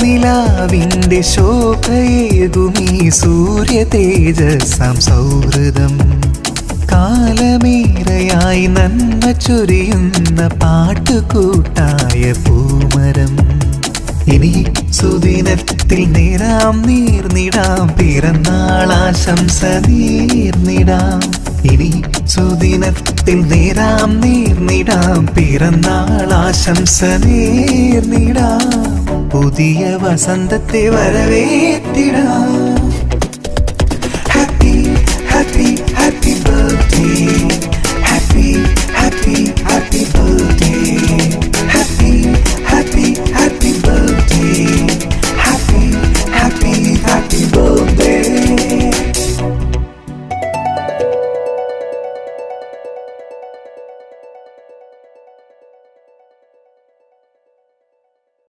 നിലാവിൻ്റെ ശോഭയേകുമീ സൂര്യ തേജസ്സാം സൗഹൃദം. കാലമേറെയായി നന്മ ചൊരിയുന്ന പാട്ടുകൂട്ടായ പൂമരം. ഇനി സുദിനത്തിൽ നേരാം നീർന്നിടാം, പിറന്നാളാശംസ നേർന്നിടാം. ഇനി സുദിനത്തിൽ നേരാം നീർന്നിടാം, പിറന്നാളാശംസ നേർന്നിടാം. പുതിയ വസന്തത്തെ വരവേറ്റിടാം. Happy happy happy birthday.